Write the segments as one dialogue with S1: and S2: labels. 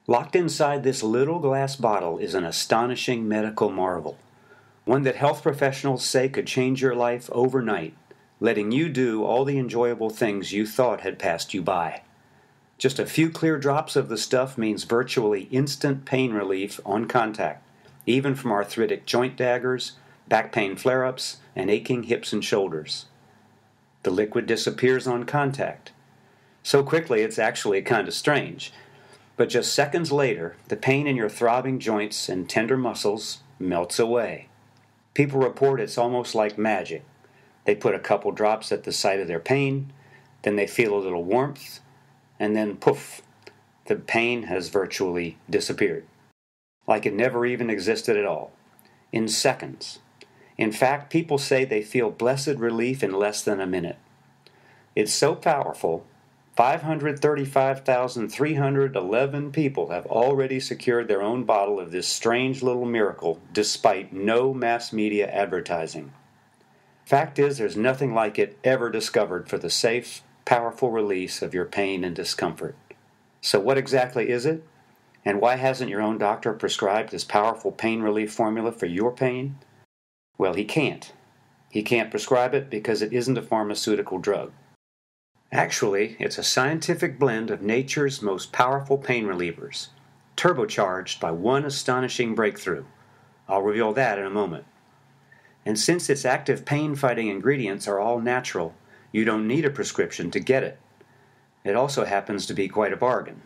S1: Locked inside this little glass bottle is an astonishing medical marvel, one that health professionals say could change your life overnight, letting you do all the enjoyable things you thought had passed you by. Just a few clear drops of the stuff means virtually instant pain relief on contact, even from arthritic joint daggers, back pain flare-ups, and aching hips and shoulders. The liquid disappears on contact. So quickly it's actually kind of strange. But just seconds later, the pain in your throbbing joints and tender muscles melts away. People report it's almost like magic. They put a couple drops at the site of their pain, then they feel a little warmth, and then poof, the pain has virtually disappeared. Like it never even existed at all. In seconds. In fact, people say they feel blessed relief in less than a minute. It's so powerful, 535,311 people have already secured their own bottle of this strange little miracle despite no mass media advertising. Fact is, there's nothing like it ever discovered for the safe, powerful release of your pain and discomfort. So what exactly is it? And why hasn't your own doctor prescribed this powerful pain relief formula for your pain? Well, he can't. He can't prescribe it because it isn't a pharmaceutical drug. Actually, it's a scientific blend of nature's most powerful pain relievers, turbocharged by one astonishing breakthrough. I'll reveal that in a moment. And since its active pain-fighting ingredients are all natural, you don't need a prescription to get it. It also happens to be quite a bargain.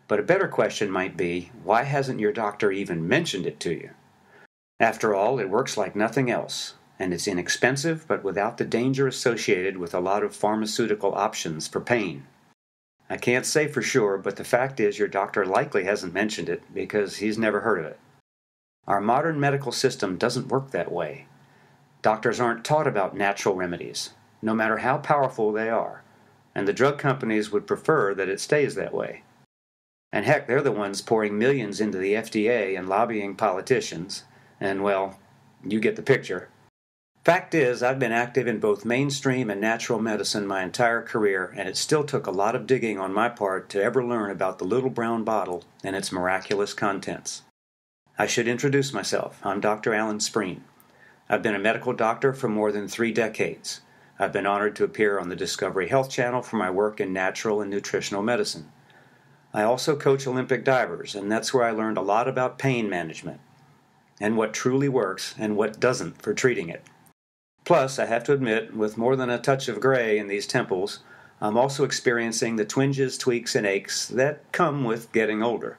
S1: But a better question might be, why hasn't your doctor even mentioned it to you? After all, it works like nothing else, and it's inexpensive but without the danger associated with a lot of pharmaceutical options for pain. I can't say for sure, but the fact is your doctor likely hasn't mentioned it because he's never heard of it. Our modern medical system doesn't work that way. Doctors aren't taught about natural remedies, no matter how powerful they are, and the drug companies would prefer that it stays that way. And heck, they're the ones pouring millions into the FDA and lobbying politicians, and well, you get the picture. Fact is, I've been active in both mainstream and natural medicine my entire career, and it still took a lot of digging on my part to ever learn about the little brown bottle and its miraculous contents. I should introduce myself. I'm Dr. Alan Spreen. I've been a medical doctor for more than 3 decades. I've been honored to appear on the Discovery Health Channel for my work in natural and nutritional medicine. I also coach Olympic divers, and that's where I learned a lot about pain management, and what truly works and what doesn't for treating it. Plus, I have to admit, with more than a touch of gray in these temples, I'm also experiencing the twinges, tweaks, and aches that come with getting older.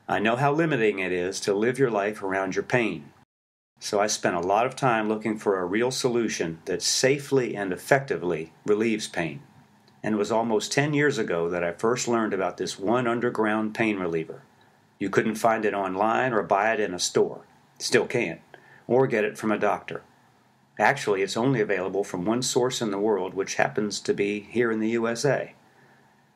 S1: I know how limiting it is to live your life around your pain. So I spent a lot of time looking for a real solution that safely and effectively relieves pain. And it was almost 10 years ago that I first learned about this one underground pain reliever. You couldn't find it online or buy it in a store. Still can't. Or get it from a doctor. Actually, it's only available from one source in the world, which happens to be here in the USA.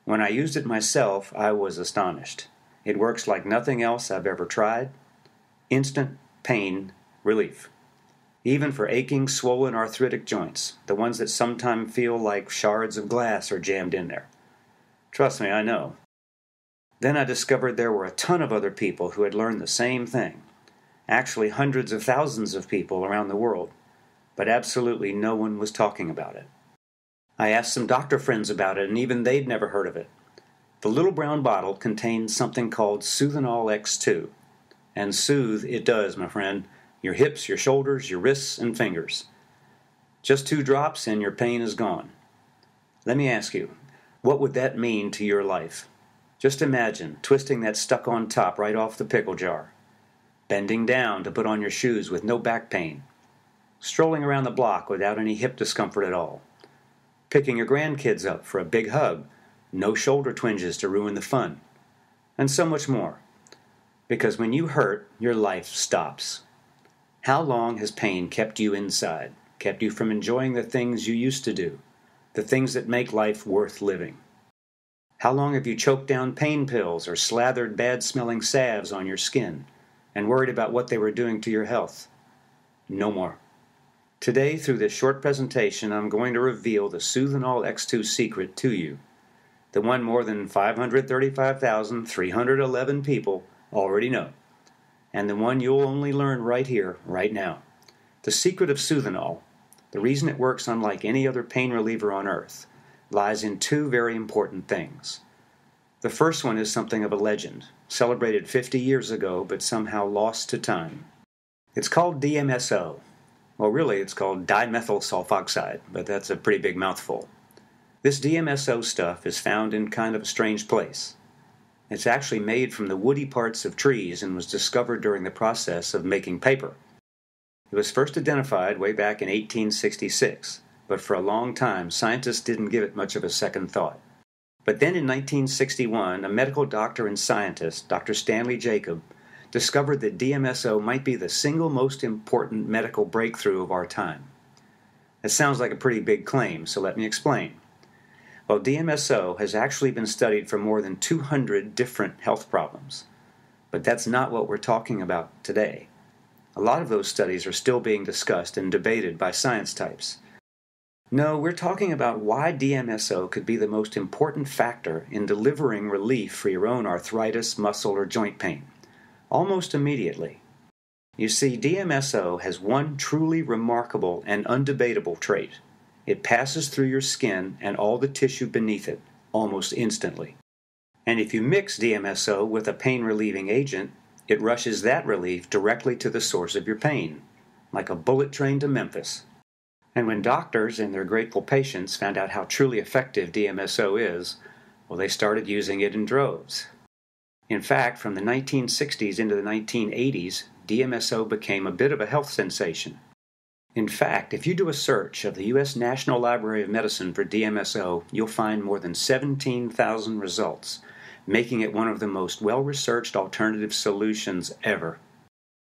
S1: When I used it myself, I was astonished. It works like nothing else I've ever tried. Instant pain relief. Even for aching, swollen arthritic joints, the ones that sometimes feel like shards of glass are jammed in there. Trust me, I know. Then I discovered there were a ton of other people who had learned the same thing. Actually, hundreds of thousands of people around the world. But absolutely no one was talking about it. I asked some doctor friends about it, and even they'd never heard of it. The little brown bottle contains something called Soothanol X2. And soothe it does, my friend. Your hips, your shoulders, your wrists, and fingers. Just 2 drops and your pain is gone. Let me ask you, what would that mean to your life? Just imagine twisting that stuck-on top right off the pickle jar. Bending down to put on your shoes with no back pain. Strolling around the block without any hip discomfort at all. Picking your grandkids up for a big hug. No shoulder twinges to ruin the fun. And so much more. Because when you hurt, your life stops. How long has pain kept you inside, kept you from enjoying the things you used to do, the things that make life worth living? How long have you choked down pain pills or slathered bad-smelling salves on your skin and worried about what they were doing to your health? No more. Today, through this short presentation, I'm going to reveal the Soothanol X2 secret to you. the one more than 535,311 people already know, and the one you'll only learn right here, right now. The secret of Soothanol, the reason it works unlike any other pain reliever on earth, lies in two very important things. The first one is something of a legend, celebrated 50 years ago but somehow lost to time. It's called DMSO. Well, really, it's called dimethyl sulfoxide, but that's a pretty big mouthful. This DMSO stuff is found in kind of a strange place. It's actually made from the woody parts of trees and was discovered during the process of making paper. It was first identified way back in 1866, but for a long time scientists didn't give it much of a second thought. But then in 1961, a medical doctor and scientist, Dr. Stanley Jacob, discovered that DMSO might be the single most important medical breakthrough of our time. It sounds like a pretty big claim, so let me explain. Well, DMSO has actually been studied for more than 200 different health problems. But that's not what we're talking about today. A lot of those studies are still being discussed and debated by science types. No, we're talking about why DMSO could be the most important factor in delivering relief for your own arthritis, muscle, or joint pain, almost immediately. You see, DMSO has one truly remarkable and undebatable trait. It passes through your skin and all the tissue beneath it, almost instantly. And if you mix DMSO with a pain-relieving agent, it rushes that relief directly to the source of your pain, like a bullet train to Memphis. And when doctors and their grateful patients found out how truly effective DMSO is, well, they started using it in droves. In fact, from the 1960s into the 1980s, DMSO became a bit of a health sensation. In fact, if you do a search of the U.S. National Library of Medicine for DMSO, you'll find more than 17,000 results, making it one of the most well-researched alternative solutions ever.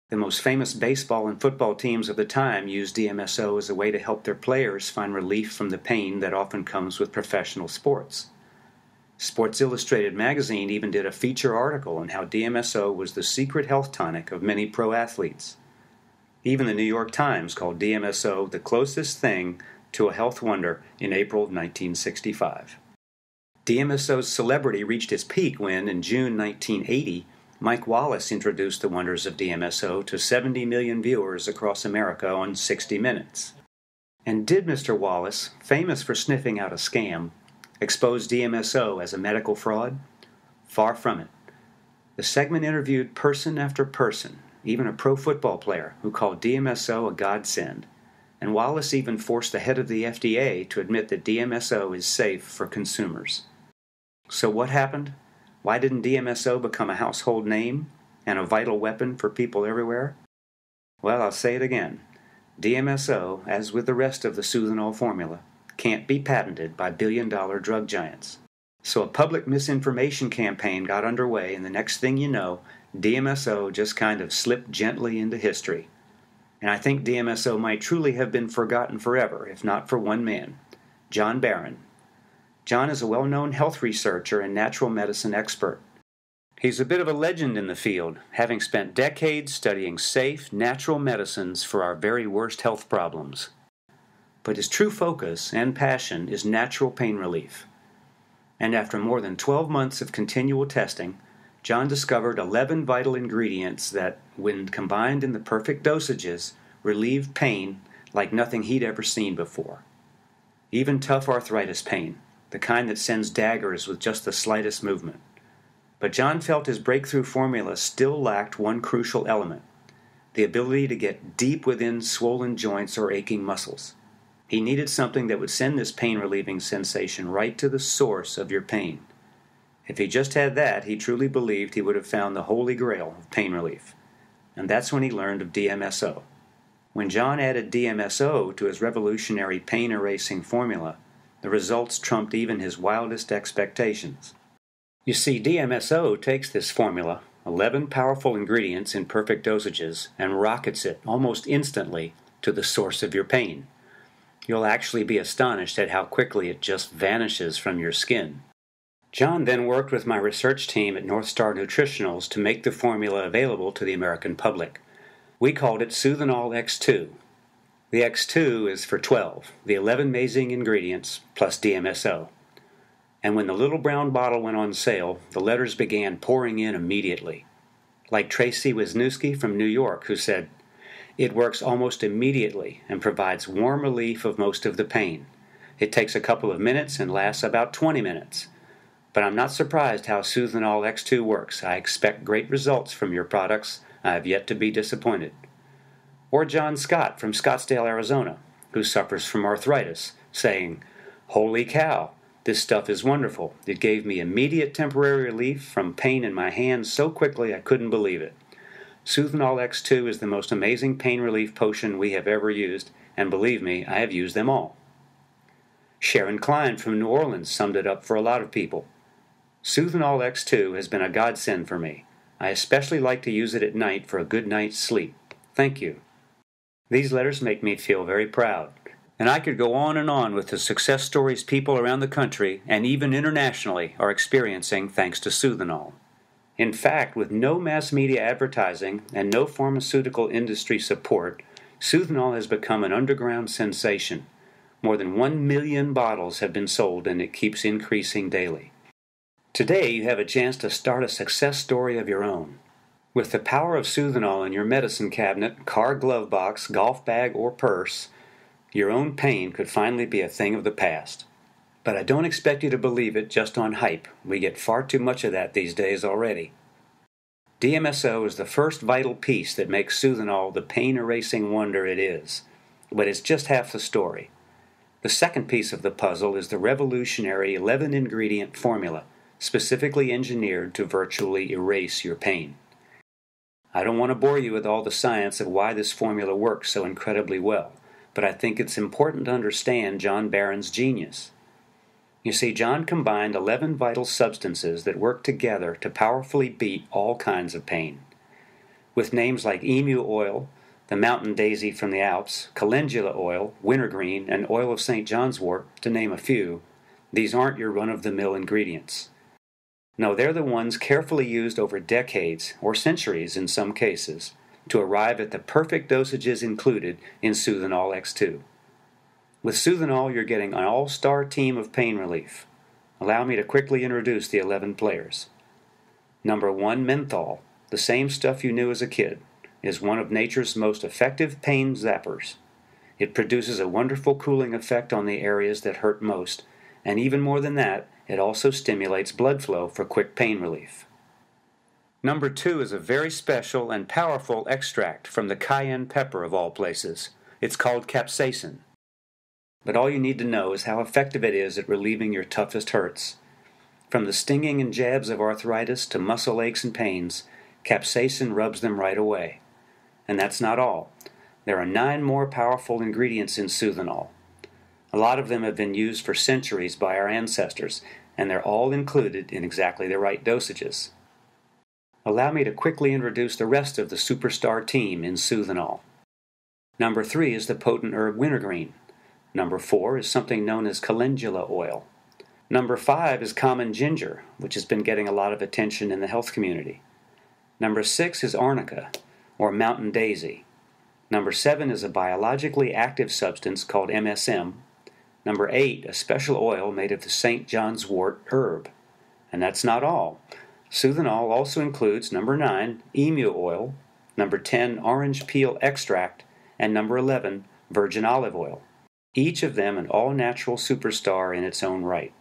S1: The most famous baseball and football teams of the time used DMSO as a way to help their players find relief from the pain that often comes with professional sports. Sports Illustrated magazine even did a feature article on how DMSO was the secret health tonic of many pro athletes. Even the New York Times called DMSO the closest thing to a health wonder in April of 1965. DMSO's celebrity reached its peak when, in June 1980, Mike Wallace introduced the wonders of DMSO to 70 million viewers across America on 60 Minutes. And did Mr. Wallace, famous for sniffing out a scam, expose DMSO as a medical fraud? Far from it. The segment interviewed person after person, even a pro football player who called DMSO a godsend, and Wallace even forced the head of the FDA to admit that DMSO is safe for consumers. So what happened? Why didn't DMSO become a household name and a vital weapon for people everywhere? Well, I'll say it again. DMSO, as with the rest of the Soothanol formula, can't be patented by billion-dollar drug giants. So a public misinformation campaign got underway, and the next thing you know, DMSO just kind of slipped gently into history. And I think DMSO might truly have been forgotten forever, if not for one man, John Barron. John is a well-known health researcher and natural medicine expert. He's a bit of a legend in the field, having spent decades studying safe, natural medicines for our very worst health problems. But his true focus and passion is natural pain relief. And after more than 12 months of continual testing, John discovered 11 vital ingredients that, when combined in the perfect dosages, relieved pain like nothing he'd ever seen before. Even tough arthritis pain, the kind that sends daggers with just the slightest movement. But John felt his breakthrough formula still lacked one crucial element, the ability to get deep within swollen joints or aching muscles. He needed something that would send this pain-relieving sensation right to the source of your pain. If he just had that, he truly believed he would have found the holy grail of pain relief. And that's when he learned of DMSO. When John added DMSO to his revolutionary pain-erasing formula, the results trumped even his wildest expectations. You see, DMSO takes this formula, 11 powerful ingredients in perfect dosages, and rockets it almost instantly to the source of your pain. You'll actually be astonished at how quickly it just vanishes from your skin. John then worked with my research team at North Star Nutritionals to make the formula available to the American public. We called it Soothanol X2. The X2 is for 12, the 11 amazing ingredients plus DMSO. and when the little brown bottle went on sale, the letters began pouring in immediately. Like Tracy Wisniewski from New York, who said, "It works almost immediately and provides warm relief of most of the pain. It takes a couple of minutes and lasts about 20 minutes. But I'm not surprised how Soothanol X2 works. I expect great results from your products. I have yet to be disappointed." Or John Scott from Scottsdale, Arizona, who suffers from arthritis, saying, "Holy cow, this stuff is wonderful. It gave me immediate temporary relief from pain in my hands so quickly I couldn't believe it. Soothanol X2 is the most amazing pain relief potion we have ever used, and believe me, I have used them all." Sharon Klein from New Orleans summed it up for a lot of people. "Soothanol X2 has been a godsend for me. I especially like to use it at night for a good night's sleep. Thank you." These letters make me feel very proud, and I could go on with the success stories people around the country and even internationally are experiencing thanks to Soothanol. In fact, with no mass media advertising and no pharmaceutical industry support, Soothanol has become an underground sensation. More than 1 million bottles have been sold, and it keeps increasing daily. Today, you have a chance to start a success story of your own. With the power of Soothanol in your medicine cabinet, car glove box, golf bag, or purse, your own pain could finally be a thing of the past. But I don't expect you to believe it just on hype. We get far too much of that these days already. DMSO is the first vital piece that makes Soothanol the pain-erasing wonder it is. But it's just half the story. The second piece of the puzzle is the revolutionary 11-ingredient formula, specifically engineered to virtually erase your pain. I don't want to bore you with all the science of why this formula works so incredibly well, but I think it's important to understand John Barron's genius. You see, John combined 11 vital substances that work together to powerfully beat all kinds of pain. With names like emu oil, the mountain daisy from the Alps, calendula oil, wintergreen, and oil of St. John's wort, to name a few, these aren't your run-of-the-mill ingredients. No, they're the ones carefully used over decades, or centuries in some cases, to arrive at the perfect dosages included in Soothanol X2. With Soothanol, you're getting an all-star team of pain relief. Allow me to quickly introduce the 11 players. Number 1, menthol, the same stuff you knew as a kid, is one of nature's most effective pain zappers. It produces a wonderful cooling effect on the areas that hurt most, and even more than that, it also stimulates blood flow for quick pain relief. Number 2 is a very special and powerful extract from the cayenne pepper of all places. It's called capsaicin. But all you need to know is how effective it is at relieving your toughest hurts. From the stinging and jabs of arthritis to muscle aches and pains, capsaicin rubs them right away. And that's not all. There are 9 more powerful ingredients in Soothanol. A lot of them have been used for centuries by our ancestors, and they're all included in exactly the right dosages. Allow me to quickly introduce the rest of the superstar team in Soothanol. Number 3 is the potent herb wintergreen. Number 4 is something known as calendula oil. Number 5 is common ginger, which has been getting a lot of attention in the health community. Number 6 is arnica, or mountain daisy. Number 7 is a biologically active substance called MSM. Number 8, a special oil made of the St. John's wort herb. And that's not all. Soothanol also includes number 9, emu oil, number 10, orange peel extract, and number 11, virgin olive oil. Each of them an all-natural superstar in its own right.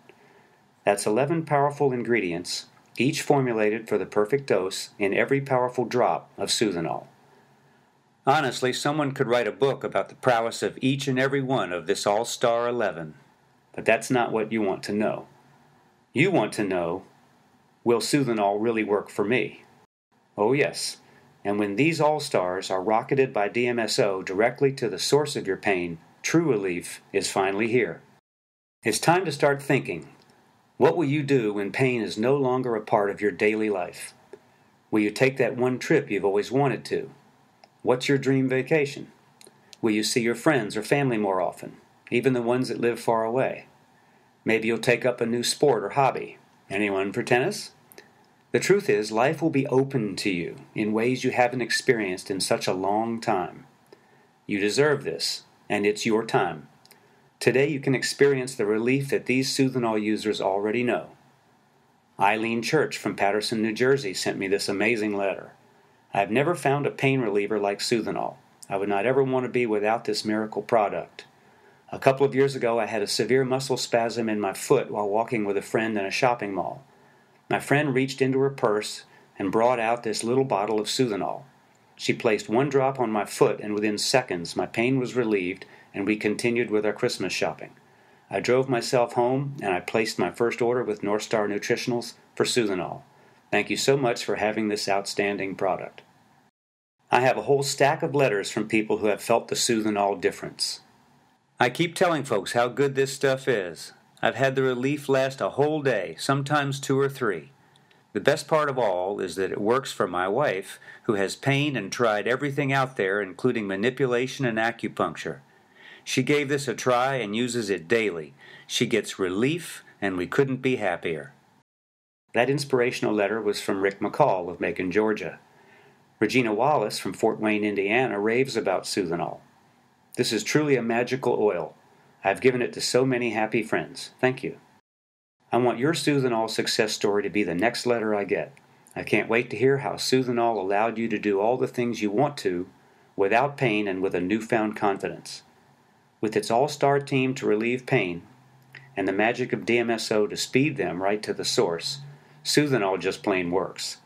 S1: That's 11 powerful ingredients, each formulated for the perfect dose in every powerful drop of Soothanol. Honestly, someone could write a book about the prowess of each and every one of this all-star 11. But that's not what you want to know. You want to know, will Soothanol really work for me? Oh yes, and when these all-stars are rocketed by DMSO directly to the source of your pain, true relief is finally here. It's time to start thinking. What will you do when pain is no longer a part of your daily life? Will you take that one trip you've always wanted to? What's your dream vacation? Will you see your friends or family more often, even the ones that live far away? Maybe you'll take up a new sport or hobby. Anyone for tennis? The truth is, life will be open to you in ways you haven't experienced in such a long time. You deserve this, and it's your time. Today you can experience the relief that these Soothanol users already know. Eileen Church from Paterson, New Jersey sent me this amazing letter. I've never found a pain reliever like Soothanol. I would not ever want to be without this miracle product. A couple of years ago I had a severe muscle spasm in my foot while walking with a friend in a shopping mall. My friend reached into her purse and brought out this little bottle of Soothanol. She placed one drop on my foot, and within seconds my pain was relieved, and we continued with our Christmas shopping. I drove myself home, and I placed my first order with North Star Nutritionals for Soothanol. Thank you so much for having this outstanding product. I have a whole stack of letters from people who have felt the Soothanol difference. I keep telling folks how good this stuff is. I've had the relief last a whole day, sometimes 2 or 3. The best part of all is that it works for my wife, who has pain and tried everything out there, including manipulation and acupuncture. She gave this a try and uses it daily. She gets relief, and we couldn't be happier. That inspirational letter was from Rick McCall of Macon, Georgia. Regina Wallace from Fort Wayne, Indiana, raves about Soothanol. This is truly a magical oil. I've given it to so many happy friends. Thank you. I want your Soothanol success story to be the next letter I get. I can't wait to hear how Soothanol allowed you to do all the things you want to without pain and with a newfound confidence. With its all-star team to relieve pain and the magic of DMSO to speed them right to the source, Soothanol just plain works.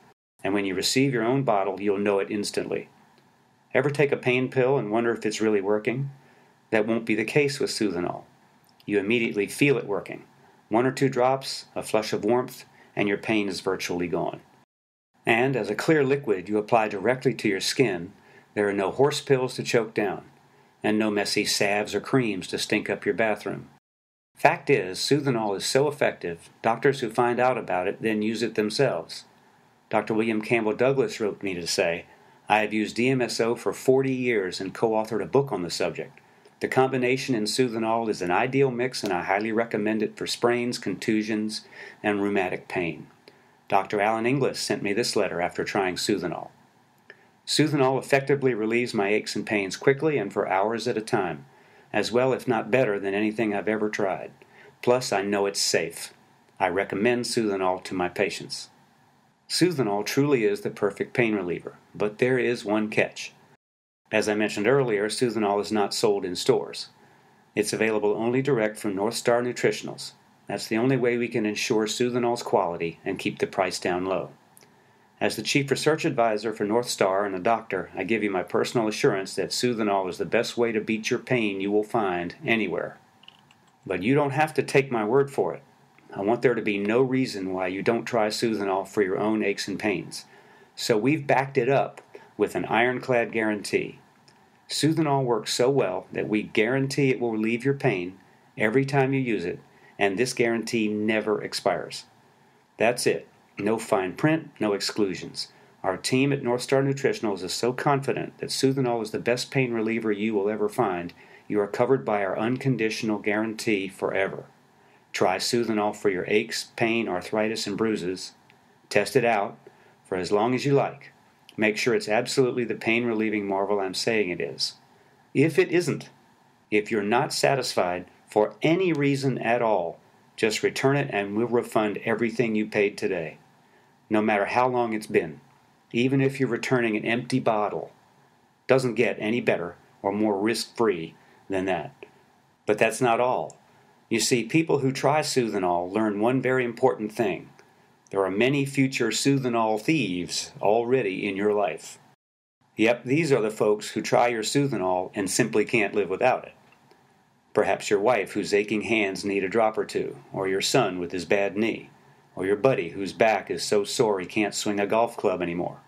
S1: And when you receive your own bottle, you'll know it instantly. Ever take a pain pill and wonder if it's really working? That won't be the case with Soothanol. You immediately feel it working. 1 or 2 drops, a flush of warmth, and your pain is virtually gone. And as a clear liquid you apply directly to your skin, there are no horse pills to choke down, and no messy salves or creams to stink up your bathroom. Fact is, Soothanol is so effective, doctors who find out about it then use it themselves. Dr. William Campbell Douglas wrote me to say, I have used DMSO for 40 years and co-authored a book on the subject. The combination in Soothanol is an ideal mix, and I highly recommend it for sprains, contusions, and rheumatic pain. Dr. Alan Inglis sent me this letter after trying Soothanol. Soothanol effectively relieves my aches and pains quickly and for hours at a time, as well if not better than anything I've ever tried. Plus, I know it's safe. I recommend Soothanol to my patients. Soothanol truly is the perfect pain reliever, but there is one catch. As I mentioned earlier, Soothanol is not sold in stores. It's available only direct from North Star Nutritionals. That's the only way we can ensure Soothanol's quality and keep the price down low. As the Chief Research Advisor for North Star and a doctor, I give you my personal assurance that Soothanol is the best way to beat your pain you will find anywhere. But you don't have to take my word for it. I want there to be no reason why you don't try Soothanol for your own aches and pains. So we've backed it up with an ironclad guarantee. Soothanol works so well that we guarantee it will relieve your pain every time you use it, and this guarantee never expires. That's it. No fine print, no exclusions. Our team at North Star Nutritionals is so confident that Soothanol is the best pain reliever you will ever find, you are covered by our unconditional guarantee forever. Try Soothanol for your aches, pain, arthritis, and bruises. Test it out for as long as you like. Make sure it's absolutely the pain-relieving marvel I'm saying it is. If it isn't, if you're not satisfied for any reason at all, just return it and we'll refund everything you paid today, no matter how long it's been. Even if you're returning an empty bottle, doesn't get any better or more risk-free than that. But that's not all. You see, people who try Soothanol learn one very important thing. There are many future Soothanol thieves already in your life. Yep, these are the folks who try your Soothanol and simply can't live without it. Perhaps your wife whose aching hands need a drop or two, or your son with his bad knee, or your buddy whose back is so sore he can't swing a golf club anymore.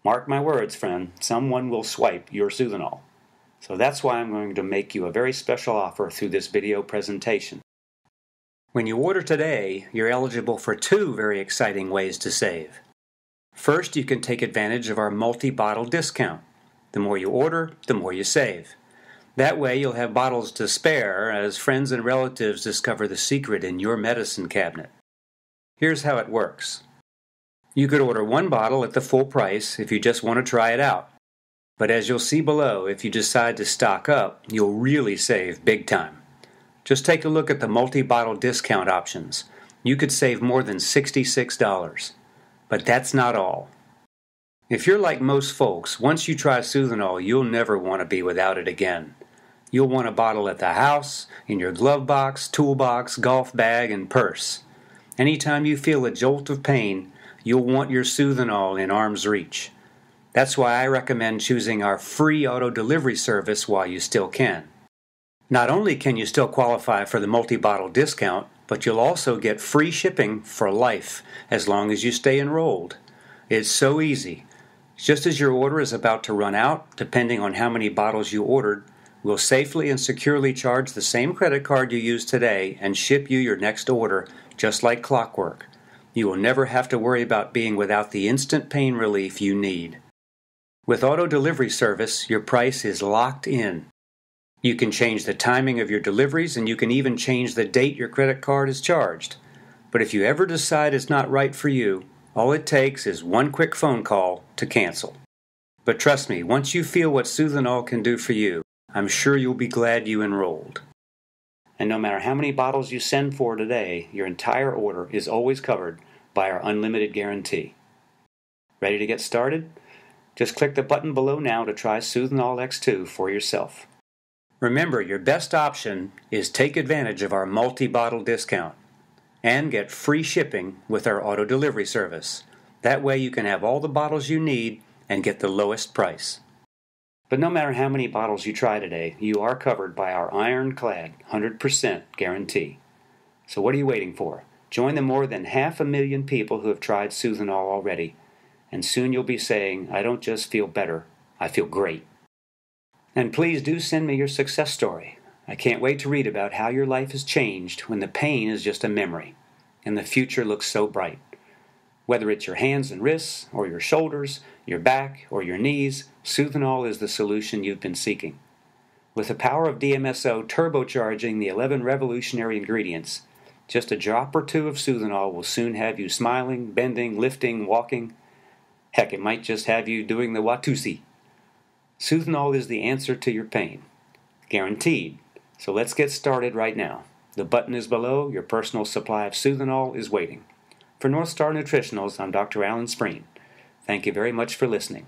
S1: Mark my words, friend, someone will swipe your Soothanol. So that's why I'm going to make you a very special offer through this video presentation. When you order today, you're eligible for 2 very exciting ways to save. First, you can take advantage of our multi-bottle discount. The more you order, the more you save. That way you'll have bottles to spare as friends and relatives discover the secret in your medicine cabinet. Here's how it works. You could order 1 bottle at the full price if you just want to try it out. But as you'll see below, if you decide to stock up, you'll really save big time. Just take a look at the multi-bottle discount options. You could save more than $66. But that's not all. If you're like most folks, once you try Soothanol, you'll never want to be without it again. You'll want a bottle at the house, in your glove box, toolbox, golf bag, and purse. Anytime you feel a jolt of pain, you'll want your Soothanol in arm's reach. That's why I recommend choosing our free auto delivery service while you still can. Not only can you still qualify for the multi-bottle discount, but you'll also get free shipping for life as long as you stay enrolled. It's so easy. Just as your order is about to run out, depending on how many bottles you ordered, we'll safely and securely charge the same credit card you use today and ship you your next order just like clockwork. You will never have to worry about being without the instant pain relief you need. With auto delivery service, your price is locked in. You can change the timing of your deliveries, and you can even change the date your credit card is charged. But if you ever decide it's not right for you, all it takes is one quick phone call to cancel. But trust me, once you feel what Soothanol can do for you, I'm sure you'll be glad you enrolled. And no matter how many bottles you send for today, your entire order is always covered by our unlimited guarantee. Ready to get started? Just click the button below now to try Soothanol X2 for yourself. Remember, your best option is take advantage of our multi-bottle discount and get free shipping with our auto delivery service. That way you can have all the bottles you need and get the lowest price. But no matter how many bottles you try today, you are covered by our ironclad 100% guarantee. So what are you waiting for? Join the more than 500,000 people who have tried Soothanol already, and soon you'll be saying, I don't just feel better, I feel great. And please do send me your success story. I can't wait to read about how your life has changed when the pain is just a memory, and the future looks so bright. Whether it's your hands and wrists, or your shoulders, your back, or your knees, Soothanol is the solution you've been seeking. With the power of DMSO turbocharging the 11 revolutionary ingredients, just a drop or two of Soothanol will soon have you smiling, bending, lifting, walking. Heck, it might just have you doing the Watusi. Soothanol is the answer to your pain. Guaranteed. So let's get started right now. The button is below. Your personal supply of Soothanol is waiting. For North Star Nutritionals, I'm Dr. Alan Spreen. Thank you very much for listening.